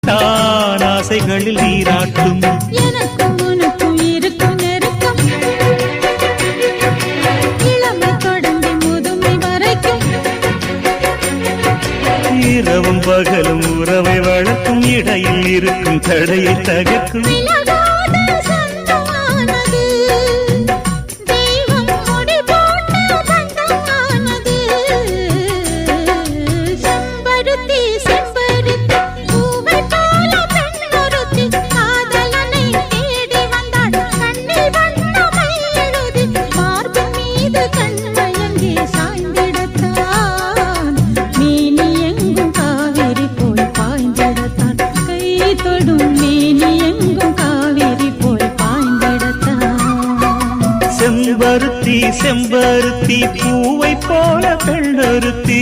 தான் ஆசைகளில் நீராட்டும். எனக்கும் உனக்கும் இருக்கும் நெருக்கம் இளமை தொடங்கி முதுமை வரைக்கும். இரவும் பகலும் உறவை வளர்க்கும் இடையில் இருக்கும் தடையை தகர்க்கும். செம்பருத்தி செம்பருத்தி பூவை போல பெண்ணொருத்தி